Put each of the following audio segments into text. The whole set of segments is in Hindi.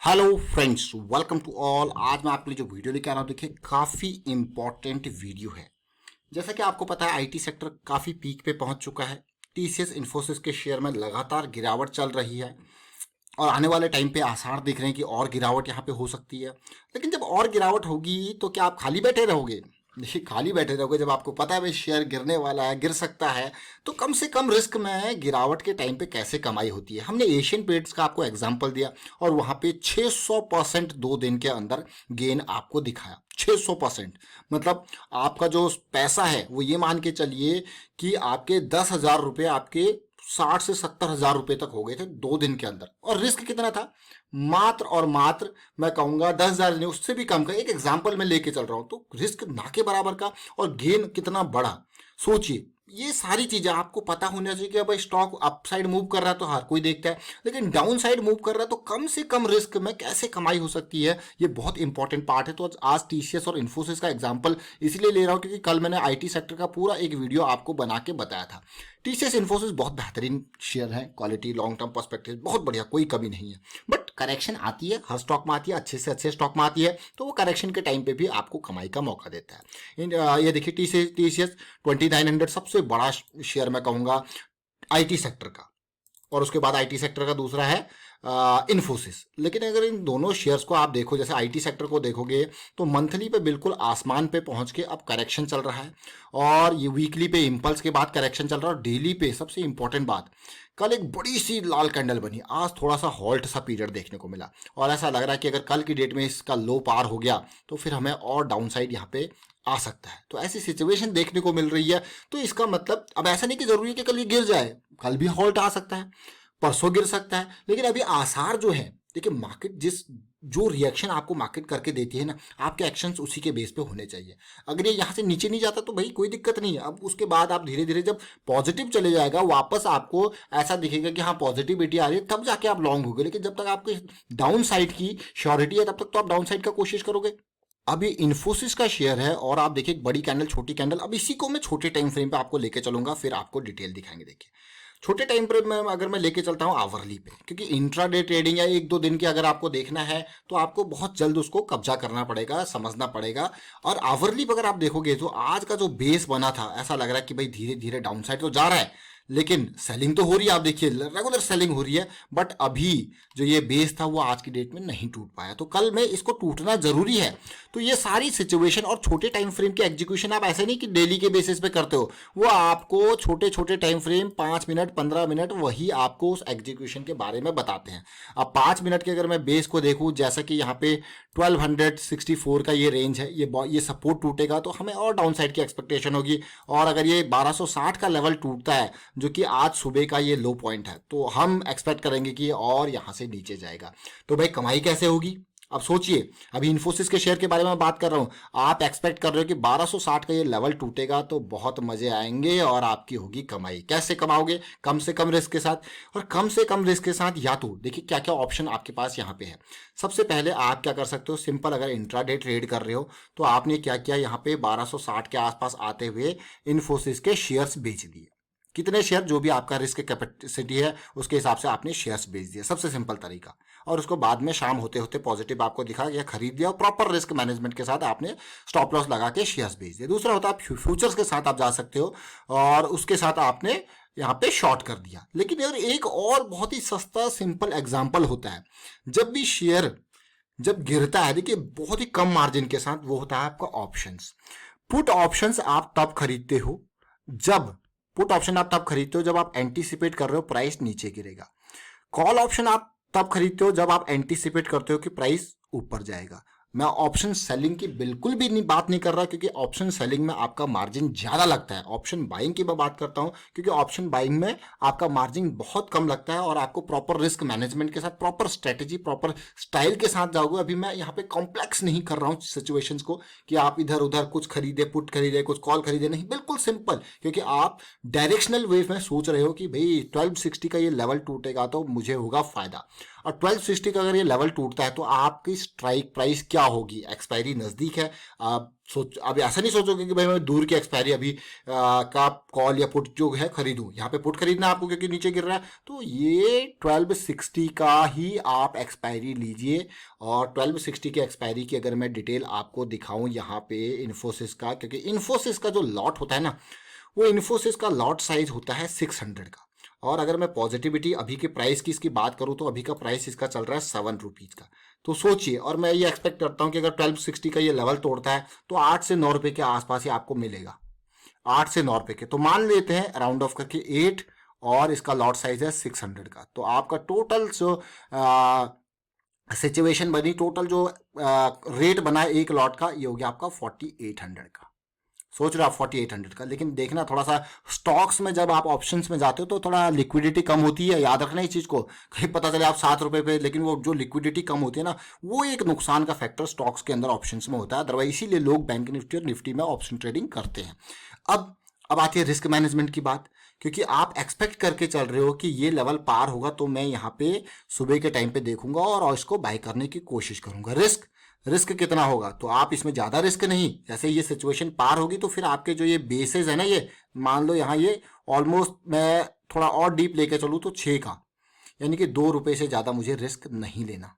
Hello friends, welcome to all. आज मैं आपके लिए जो वीडियो लेके आ रहा हूँ, देखिए काफ़ी इंपॉर्टेंट वीडियो है। जैसा कि आपको पता है, आईटी सेक्टर काफ़ी पीक पे पहुंच चुका है। टीसीएस इन्फोसिस के शेयर में लगातार गिरावट चल रही है और आने वाले टाइम पे आसार दिख रहे हैं कि और गिरावट यहाँ पे हो सकती है। लेकिन जब और गिरावट होगी तो क्या आप खाली बैठे रहोगे? देखिए, खाली बैठे रहोगे जब आपको पता है भाई शेयर गिरने वाला है, गिर सकता है। तो कम से कम रिस्क में गिरावट के टाइम पे कैसे कमाई होती है, हमने एशियन पेंट्स का आपको एग्जांपल दिया और वहां पे 600% 2 दिन के अंदर गेन आपको दिखाया। 600%। मतलब आपका जो पैसा है वो ये मान के चलिए कि आपके 10,000 रुपये आपके 60 से 70 हजार रुपए तक हो गए थे 2 दिन के अंदर। और रिस्क कितना था? मात्र और मात्र मैं कहूंगा 10,000 नहीं, उससे भी कम का। एक एग्जाम्पल मैं लेके चल रहा हूं, तो रिस्क ना के बराबर का और गेन कितना बड़ा। सोचिए, ये सारी चीजें आपको पता होना चाहिए कि भाई स्टॉक अप साइड मूव कर रहा है तो हर कोई देखता है, लेकिन डाउन साइड मूव कर रहा है तो कम से कम रिस्क में कैसे कमाई हो सकती है, ये बहुत इंपॉर्टेंट पार्ट है। तो आज टीसीएस और इन्फोसिस का एग्जांपल इसलिए ले रहा हूं क्योंकि कल मैंने आईटी सेक्टर का पूरा एक वीडियो आपको बना के बताया था। टीसीएस इन्फोसिस बहुत बेहतरीन शेयर है, क्वालिटी लॉन्ग टर्म पर्सपेक्टिव बहुत बढ़िया, कोई कमी नहीं है। बट करेक्शन आती है, हर स्टॉक में आती है, अच्छे से अच्छे स्टॉक में आती है, तो वो करेक्शन के टाइम पे भी आपको कमाई का मौका देता है। ये देखिए, टीसीएस 2900 सबसे बड़ा शेयर मैं कहूंगा आईटी सेक्टर का, और उसके बाद आईटी सेक्टर का दूसरा है इन्फोसिस। लेकिन अगर इन दोनों शेयर्स को आप देखो, जैसे आईटी सेक्टर को देखोगे तो मंथली पे बिल्कुल आसमान पे पहुंच के अब करेक्शन चल रहा है, और ये वीकली पे इम्पल्स के बाद करेक्शन चल रहा है, और डेली पे सबसे इंपॉर्टेंट बात, कल एक बड़ी सी लाल कैंडल बनी, आज थोड़ा सा हॉल्ट सा पीरियड देखने को मिला, और ऐसा लग रहा है कि अगर कल की डेट में इसका लो पार हो गया तो फिर हमें और डाउन साइड यहाँ पे आ सकता है। तो ऐसी सिचुएशन देखने को मिल रही है। तो इसका मतलब अब ऐसा नहीं कि जरूरी है कि कल ये गिर जाए, कल भी हॉल्ट आ सकता है, परसों गिर सकता है, लेकिन अभी आसार जो है, देखिए मार्केट जो रिएक्शन आपको मार्केट करके देती है ना, आपके एक्शंस उसी के बेस पे होने चाहिए। अगर ये यहाँ से नीचे नहीं जाता तो भाई कोई दिक्कत नहीं है। अब उसके बाद आप धीरे धीरे जब पॉजिटिव चले जाएगा, वापस आपको ऐसा दिखेगा कि हाँ पॉजिटिविटी आ रही है, तब जाके आप लॉन्ग होगे। लेकिन जब तक आपके डाउन साइड की श्योरिटी है, तब तक तो आप डाउन साइड का कोशिश करोगे। अब ये इन्फोसिस का शेयर है, और आप देखिए बड़ी कैंडल छोटी कैंडल, अब इसी को मैं छोटे टाइम फ्रेम पे आपको लेके चलूंगा, फिर आपको डिटेल दिखाएंगे। देखिए, छोटे टाइम फ्रेम में अगर मैं लेके चलता हूँ आवरली पे, क्योंकि इंट्राडे ट्रेडिंग या 1-2 दिन की अगर आपको देखना है तो आपको बहुत जल्द उसको कब्जा करना पड़ेगा, समझना पड़ेगा। और आवरली पे अगर आप देखोगे तो आज का जो बेस बना था, ऐसा लग रहा है कि भाई धीरे धीरे डाउन साइड तो जा रहा है, लेकिन सेलिंग तो हो रही है। आप देखिए रेगुलर सेलिंग हो रही है, बट अभी जो ये बेस था वो आज की डेट में नहीं टूट पाया, तो कल में इसको टूटना जरूरी है। तो ये सारी सिचुएशन और छोटे टाइम फ्रेम की एग्जीक्यूशन आप ऐसे नहीं कि डेली के बेसिस पे करते हो, वो आपको छोटे छोटे टाइम फ्रेम 5 मिनट 15 मिनट वही आपको उस एग्जीक्यूशन के बारे में बताते हैं। अब 5 मिनट के अगर मैं बेस को देखूं, जैसा कि यहाँ पे 1264 का ये रेंज है, ये सपोर्ट टूटेगा तो हमें और डाउन साइड की एक्सपेक्टेशन होगी। और अगर ये 1260 का लेवल टूटता है, जो कि आज सुबह का ये लो पॉइंट है, तो हम एक्सपेक्ट करेंगे कि और यहां से नीचे जाएगा। तो भाई कमाई कैसे होगी? अब सोचिए, अभी इन्फोसिस के शेयर के बारे में बात कर रहा हूं, आप एक्सपेक्ट कर रहे हो कि 1260 का ये लेवल टूटेगा तो बहुत मजे आएंगे और आपकी होगी कमाई। कैसे कमाओगे? कम से कम रिस्क के साथ। और कम से कम रिस्क के साथ या तो देखिए क्या क्या ऑप्शन आपके पास यहाँ पे है। सबसे पहले आप क्या कर सकते हो, सिंपल, अगर इंट्राडे ट्रेड कर रहे हो तो आपने क्या किया, यहाँ पे 1260 के आसपास आते हुए इन्फोसिस के शेयर्स बेच दिए। कितने शेयर, जो भी आपका रिस्क कैपेसिटी है उसके हिसाब से आपने शेयर्स बेच दिए, सबसे सिंपल तरीका। और उसको बाद में शाम होते होते पॉजिटिव आपको दिखा, या खरीद दिया, और प्रॉपर रिस्क मैनेजमेंट के साथ आपने स्टॉप लॉस लगा के शेयर्स बेच दिए। दूसरा होता है फ्यूचर्स के साथ आप जा सकते हो, और उसके साथ आपने यहाँ पे शॉर्ट कर दिया। लेकिन यार एक और बहुत ही सस्ता सिंपल एग्जाम्पल होता है, जब भी शेयर जब गिरता है, देखिए बहुत ही कम मार्जिन के साथ, वो होता है आपका ऑप्शंस। पुट ऑप्शंस आप तब खरीदते हो जब पुट ऑप्शन आप तब खरीदते हो जब आप एंटीसिपेट कर रहे हो प्राइस नीचे गिरेगा। कॉल ऑप्शन आप तब खरीदते हो जब आप एंटीसिपेट करते हो कि प्राइस ऊपर जाएगा। मैं ऑप्शन सेलिंग की बिल्कुल भी बात नहीं कर रहा, क्योंकि ऑप्शन सेलिंग में आपका मार्जिन ज्यादा लगता है। ऑप्शन बाइंग की मैं बात करता हूं, क्योंकि ऑप्शन बाइंग में आपका मार्जिन बहुत कम लगता है, और आपको प्रॉपर रिस्क मैनेजमेंट के साथ, प्रॉपर स्ट्रेटेजी, प्रॉपर स्टाइल के साथ जाओगे। अभी मैं यहाँ पे कॉम्प्लेक्स नहीं कर रहा हूँ सिचुएशंस को कि आप इधर उधर कुछ खरीदे, पुट खरीदे, कुछ कॉल खरीदे, नहीं, बिल्कुल सिंपल, क्योंकि आप डायरेक्शनल वे में सोच रहे हो कि भाई 1260 का ये लेवल टूटेगा तो मुझे होगा फायदा। और 1260 का अगर ये लेवल टूटता है तो आपकी स्ट्राइक प्राइस क्या होगी? एक्सपायरी नज़दीक है, आप सोच अब ऐसा नहीं सोचोगे कि भाई मैं दूर की एक्सपायरी अभी का कॉल या पुट जो है खरीदूं। यहाँ पे पुट खरीदना आपको क्योंकि नीचे गिर रहा है, तो ये 1260 का ही आप एक्सपायरी लीजिए। और 1260 की एक्सपायरी की अगर मैं डिटेल आपको दिखाऊं यहाँ पे इन्फोसिस का, क्योंकि इन्फोसिस का जो लॉट होता है ना, वो इन्फोसिस का लॉट साइज होता है 600 का। और अगर मैं पॉजिटिविटी अभी के प्राइस की इसकी बात करूं तो अभी का प्राइस इसका चल रहा है 7 रुपीज़ का। तो सोचिए, और मैं ये एक्सपेक्ट करता हूं कि अगर 1260 का ये लेवल तोड़ता है तो 8 से 9 रुपए के आसपास ही आपको मिलेगा। 8 से 9 रुपए के, तो मान लेते हैं राउंड ऑफ करके 8, और इसका लॉट साइज है 600 का। तो आपका टोटल जो सिचुएशन बनी, टोटल जो रेट बना है एक लॉट का, ये हो गया आपका 4800 का। सोच रहे हो आप 4800 का, लेकिन देखना थोड़ा सा स्टॉक्स में जब आप ऑप्शंस में जाते हो तो थोड़ा लिक्विडिटी कम होती है, याद रखना इस चीज़ को। कहीं पता चले आप 7 रुपए पे, लेकिन वो जो लिक्विडिटी कम होती है ना, वो एक नुकसान का फैक्टर स्टॉक्स के अंदर ऑप्शंस में होता है। अदरवाइज इसीलिए लोग बैंक निफ्टी और निफ्टी में ऑप्शन ट्रेडिंग करते हैं। अब आती है रिस्क मैनेजमेंट की बात, क्योंकि आप एक्सपेक्ट करके चल रहे हो कि ये लेवल पार होगा तो मैं यहाँ पे सुबह के टाइम पे देखूंगा और इसको बाय करने की कोशिश करूंगा। रिस्क कितना होगा? तो आप इसमें ज़्यादा रिस्क नहीं, जैसे ये सिचुएशन पार होगी तो फिर आपके जो ये बेसेस है ना, ये मान लो यहाँ ये ऑलमोस्ट, मैं थोड़ा और डीप लेके चलूँ तो 6 का, यानी कि 2 रुपये से ज़्यादा मुझे रिस्क नहीं लेना।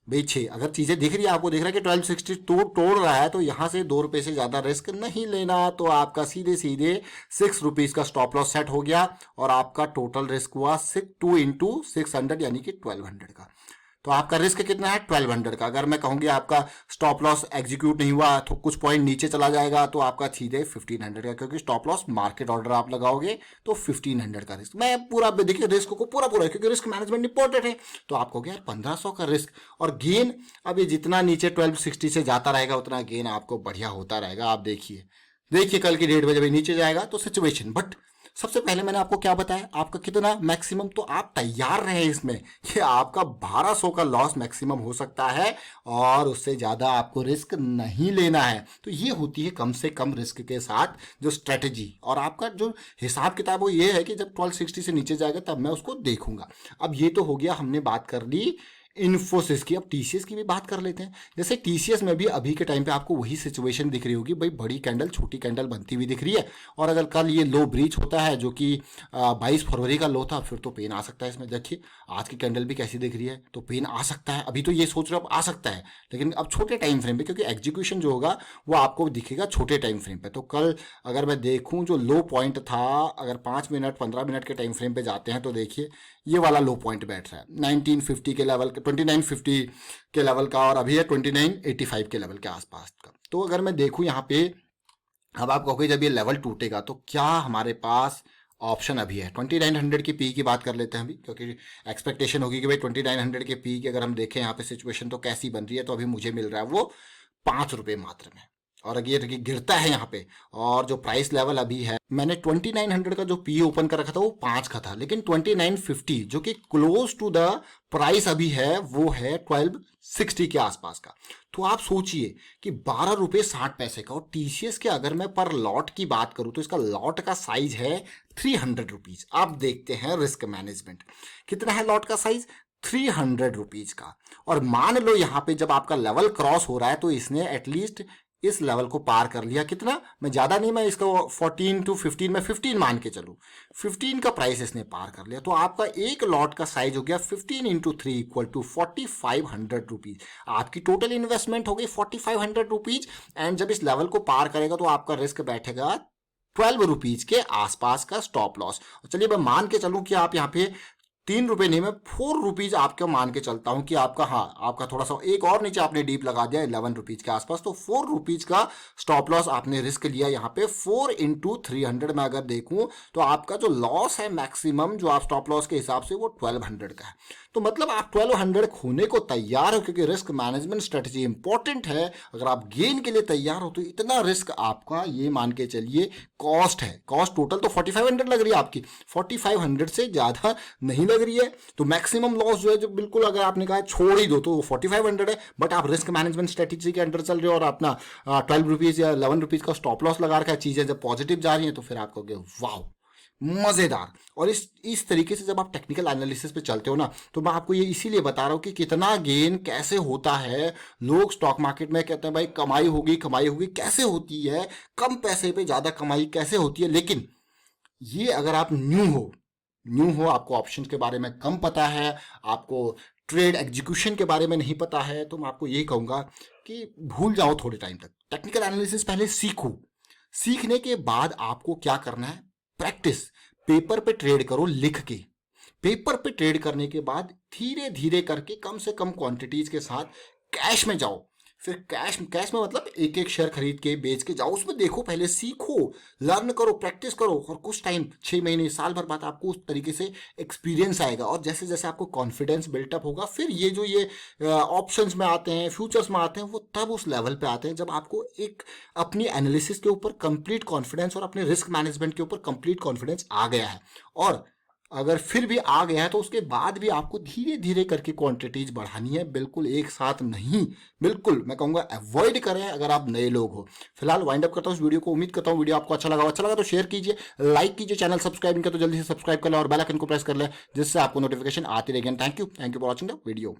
भाई 6, अगर चीज़ें दिख रही है, आपको दिख रहा है कि 1260 तोड़ रहा है, तो यहाँ से 2 रुपये से ज़्यादा रिस्क नहीं लेना। तो आपका सीधे सीधे 6 रुपीज़ का स्टॉप लॉस सेट हो गया और आपका टोटल रिस्क हुआ 2 इंटू 600 यानी कि 1200 का। तो आपका रिस्क कितना है? 1200 का। अगर मैं कहूँगी आपका स्टॉप लॉस एग्जीक्यूट नहीं हुआ तो कुछ पॉइंट नीचे चला जाएगा, तो आपका सीधे 1500 का, क्योंकि स्टॉप लॉस मार्केट ऑर्डर आप लगाओगे तो 1500 का रिस्क। मैं पूरा देखिए रिस्क को पूरा क्योंकि रिस्क मैनेजमेंट इंपॉर्टेंट है। तो आपको क्या 1500 का रिस्क और गेन। अब ये जितना नीचे 1260 से जाता रहेगा उतना गेन आपको बढ़िया होता रहेगा। आप देखिए कल की डेट में जब नीचे जाएगा तो सिचुएशन। बट सबसे पहले मैंने आपको क्या बताया, आपका कितना मैक्सिमम, तो आप तैयार रहे इसमें कि आपका 1200 का लॉस मैक्सिमम हो सकता है और उससे ज़्यादा आपको रिस्क नहीं लेना है। तो ये होती है कम से कम रिस्क के साथ जो स्ट्रेटजी। और आपका जो हिसाब किताब वो ये है कि जब 1260 से नीचे जाएगा तब मैं उसको देखूंगा। अब ये तो हो गया, हमने बात कर ली इन्फोसिस की। अब टीसीएस की भी बात कर लेते हैं। जैसे टीसीएस में भी अभी के टाइम पे आपको वही सिचुएशन दिख रही होगी, भाई बड़ी कैंडल छोटी कैंडल बनती हुई दिख रही है। और अगर कल ये लो ब्रीच होता है जो कि 22 फरवरी का लो था, फिर तो पेन आ सकता है इसमें। देखिए आज की कैंडल भी कैसी दिख रही है, तो पेन आ सकता है। अभी तो ये सोच रहे हो अब आ सकता है, लेकिन अब छोटे टाइम फ्रेम पे, क्योंकि एग्जीक्यूशन जो होगा वो आपको दिखेगा छोटे टाइम फ्रेम पे। तो कल अगर मैं देखूं जो लो पॉइंट था, अगर 5 मिनट 15 मिनट के टाइम फ्रेम पे जाते हैं तो देखिए ये वाला लो पॉइंट बैठ रहा है 1950 के लेवल, 2950 के लेवल का, और अभी है 2985 के लेवल के आसपास का। तो अगर मैं देखूं यहाँ पे, अब आप कहोगे जब ये लेवल टूटेगा तो क्या हमारे पास ऑप्शन अभी है? 2900 की पी की बात कर लेते हैं अभी, क्योंकि एक्सपेक्टेशन होगी कि भाई 2900 के पी की अगर हम देखें यहाँ पे सिचुएशन तो कैसी बन रही है। तो अभी मुझे मिल रहा है वो 5 रुपये मात्र में, और अगर ये गिरता है यहाँ पे, और जो प्राइस लेवल अभी है, मैंने 2900 का जो पी ओपन कर रखा था वो 5 का था, लेकिन 2950 जो कि क्लोज टू द प्राइस अभी है वो है 1260 के आसपास का। तो आप सोचिए कि 12 रुपये 60 पैसे का। और टीसीएस के अगर मैं पर लॉट की बात करूं तो इसका लॉट का साइज है 300 रुपीज। अब देखते हैं रिस्क मैनेजमेंट, कितना है लॉट का साइज? 300 रुपीज का। और मान लो यहाँ पे जब आपका लेवल क्रॉस हो रहा है तो इसने एटलीस्ट इस लेवल को पार कर लिया। कितना? मैं ज़्यादा नहीं, मैं इसको 14 to 15 में 15 मान के चलूँ, 15 का प्राइस इसने पार कर लिया। तो आपका एक लॉट का साइज हो गया 15 इंटू 3 इक्वल टू 4500 रुपीज़। आपकी टोटल इन्वेस्टमेंट हो गई 4500 रुपीज़। एंड जब इस लेवल को पार करेगा तो आपका रिस्क बैठेगा 12 रुपीज़ के आसपास का स्टॉप लॉस। चलिए मैं मान के चलूँ कि आप यहाँ पे 3 रुपये नहीं, मैं 4 रुपीज़ आपका मान के चलता हूं कि आपका, हाँ आपका थोड़ा सा एक और नीचे आपने डीप लगा दिया 11 रुपीज़ के आसपास। तो 4 रुपीज़ का स्टॉप लॉस आपने रिस्क लिया यहाँ पे। 4 इंटू 300 में अगर देखूं तो आपका जो लॉस है मैक्सिमम जो आप स्टॉप लॉस के हिसाब से वो 1200 का है। तो मतलब आप 1200 खोने को तैयार हो, क्योंकि रिस्क मैनेजमेंट स्ट्रेटजी इंपॉर्टेंट है। अगर आप गेन के लिए तैयार हो तो इतना रिस्क आपका, ये मान के चलिए कॉस्ट है, कॉस्ट टोटल तो 4500 लग रही है आपकी, 4500 से ज़्यादा नहीं लग रही है। तो मैक्सिमम लॉस जो है, जो बिल्कुल अगर आपने कहा छोड़ ही दो तो वो 4500 है। बट आप रिस्क मैनेजमेंट स्ट्रेटजी के अंडर चल रहे हो और अपना 12 रुपीज़ या 11 रुपीज़ का स्टॉप लॉस लगा रखा है। चीज़ें जब पॉजिटिव जा रही हैं तो फिर आप कहोगे वाह मजेदार। और इस तरीके से जब आप टेक्निकल एनालिसिस पे चलते हो ना, तो मैं आपको ये इसीलिए बता रहा हूँ कि कितना गेन कैसे होता है। लोग स्टॉक मार्केट में कहते हैं भाई कमाई होगी, कैसे होती है, कम पैसे पे ज्यादा कमाई कैसे होती है। लेकिन ये अगर आप न्यू हो, आपको ऑप्शन के बारे में कम पता है, आपको ट्रेड एग्जीक्यूशन के बारे में नहीं पता है, तो मैं आपको यही कहूंगा कि भूल जाओ थोड़े टाइम तक। टेक्निकल एनालिसिस पहले सीखो। सीखने के बाद आपको क्या करना है, प्रैक्टिस। पेपर पे ट्रेड करो लिख के। पेपर पे ट्रेड करने के बाद धीरे धीरे करके कम से कम क्वांटिटीज के साथ कैश में जाओ। फिर कैश में मतलब एक एक शेयर खरीद के बेच के जाओ, उसमें देखो, पहले सीखो, लर्न करो, प्रैक्टिस करो। और कुछ टाइम, 6 महीने साल भर बाद आपको उस तरीके से एक्सपीरियंस आएगा। और जैसे जैसे आपको कॉन्फिडेंस बिल्टअप होगा, फिर ये ऑप्शंस में आते हैं, फ्यूचर्स में आते हैं, वो तब उस लेवल पे आते हैं जब आपको एक अपनी एनालिसिस के ऊपर कंप्लीट कॉन्फिडेंस और अपने रिस्क मैनेजमेंट के ऊपर कंप्लीट कॉन्फिडेंस आ गया है। और अगर फिर भी आ गया है तो उसके बाद भी आपको धीरे धीरे करके क्वांटिटीज बढ़ानी है, बिल्कुल एक साथ नहीं। बिल्कुल मैं कहूंगा अवॉइड करें अगर आप नए लोग हो। फिलहाल वाइंड अप करता हूं इस वीडियो को। उम्मीद करता हूं वीडियो आपको अच्छा लगा तो शेयर कीजिए, लाइक कीजिए, चैनल सब्सक्राइब नहीं किया तो जल्दी से सब्सक्राइब कर लें और बेल आइकन को प्रेस कर लें, जिससे आपको नोटिफिकेशन आती रहेगी। Thank you for watching the video.